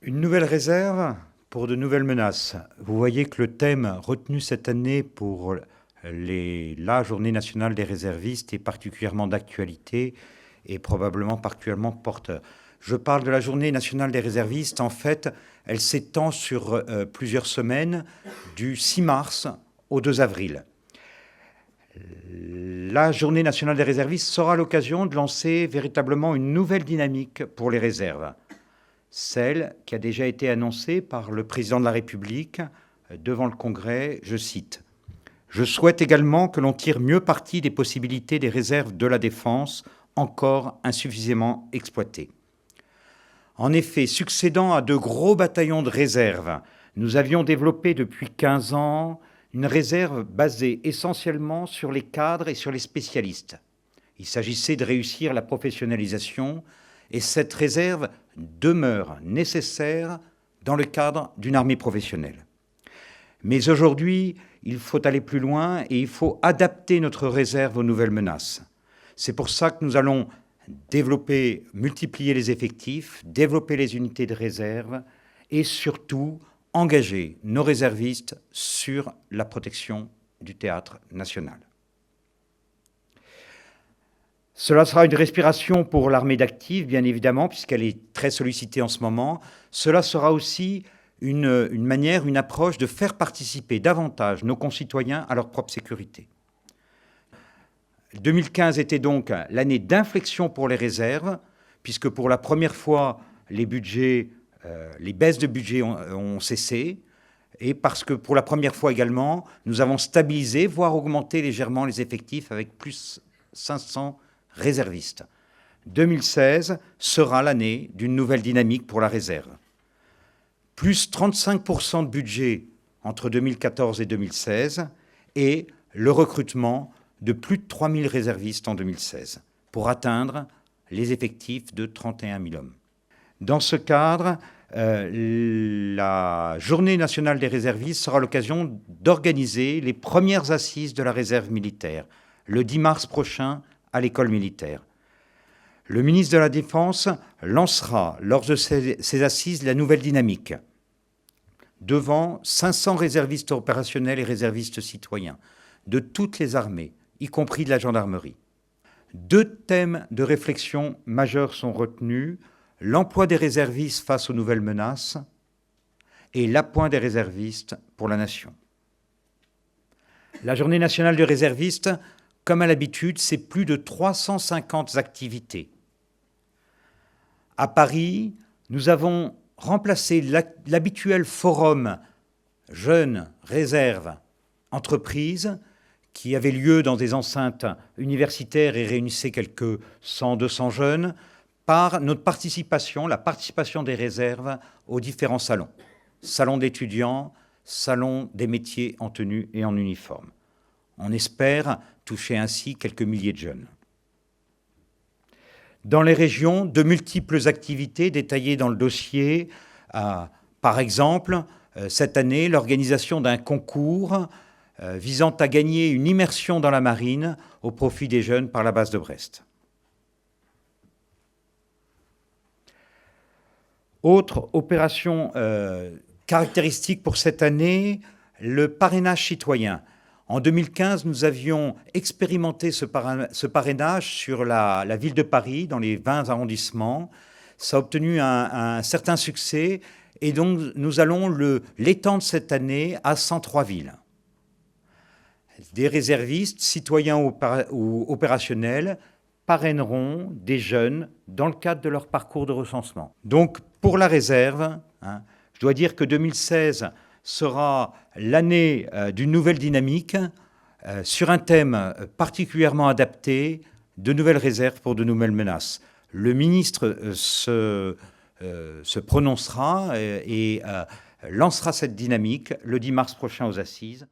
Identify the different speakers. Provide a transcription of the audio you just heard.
Speaker 1: Une nouvelle réserve pour de nouvelles menaces. Vous voyez que le thème retenu cette année pour la Journée nationale des réservistes est particulièrement d'actualité et probablement particulièrement porteur. Je parle de la Journée nationale des réservistes. En fait, elle s'étend sur plusieurs semaines, du 6 mars au 2 avril. La Journée nationale des réservistes sera l'occasion de lancer véritablement une nouvelle dynamique pour les réserves. Celle qui a déjà été annoncée par le président de la République devant le Congrès, je cite « Je souhaite également que l'on tire mieux parti des possibilités des réserves de la défense encore insuffisamment exploitées. » En effet, succédant à de gros bataillons de réserve, nous avions développé depuis 15 ans une réserve basée essentiellement sur les cadres et sur les spécialistes. Il s'agissait de réussir la professionnalisation et cette réserve demeure nécessaire dans le cadre d'une armée professionnelle. Mais aujourd'hui, il faut aller plus loin et il faut adapter notre réserve aux nouvelles menaces. C'est pour ça que nous allons développer, multiplier les effectifs, développer les unités de réserve et surtout engager nos réservistes sur la protection du théâtre national. Cela sera une respiration pour l'armée d'actifs, bien évidemment, puisqu'elle est très sollicitée en ce moment. Cela sera aussi une manière, une approche de faire participer davantage nos concitoyens à leur propre sécurité. 2015 était donc l'année d'inflexion pour les réserves, puisque pour la première fois, les baisses de budget ont cessé, et parce que pour la première fois également, nous avons stabilisé, voire augmenté légèrement les effectifs avec plus 500 réservistes. 2016 sera l'année d'une nouvelle dynamique pour la réserve. Plus 35% de budget entre 2014 et 2016 et le recrutement de plus de 3000 réservistes en 2016 pour atteindre les effectifs de 31 000 hommes. Dans ce cadre, la Journée nationale des réservistes sera l'occasion d'organiser les premières assises de la réserve militaire, le 10 mars prochain à l'école militaire. Le ministre de la Défense lancera, lors de ces assises, la nouvelle dynamique devant 500 réservistes opérationnels et réservistes citoyens de toutes les armées, y compris de la gendarmerie. 2 thèmes de réflexion majeurs sont retenus: l'emploi des réservistes face aux nouvelles menaces et l'appoint des réservistes pour la nation. La Journée nationale des réservistes, comme à l'habitude, c'est plus de 350 activités. À Paris, nous avons remplacé l'habituel forum jeunes, réserves, entreprises, qui avait lieu dans des enceintes universitaires et réunissait quelques 100-200 jeunes, par notre participation, la participation des réserves aux différents salons. Salon d'étudiants, salon des métiers en tenue et en uniforme. On espère toucher ainsi quelques milliers de jeunes. Dans les régions, de multiples activités détaillées dans le dossier. Par exemple, cette année, l'organisation d'un concours visant à gagner une immersion dans la marine au profit des jeunes par la base de Brest. Autre opération caractéristique pour cette année, le parrainage citoyen. En 2015, nous avions expérimenté ce parrainage sur la ville de Paris, dans les 20 arrondissements. Ça a obtenu un certain succès et donc nous allons l'étendre cette année à 103 villes. Des réservistes, citoyens ou opérationnels, parraineront des jeunes dans le cadre de leur parcours de recensement. Donc pour la réserve, je dois dire que 2016 sera l'année d'une nouvelle dynamique sur un thème particulièrement adapté, de nouvelles réserves pour de nouvelles menaces. Le ministre se prononcera et lancera cette dynamique le 10 mars prochain aux Assises.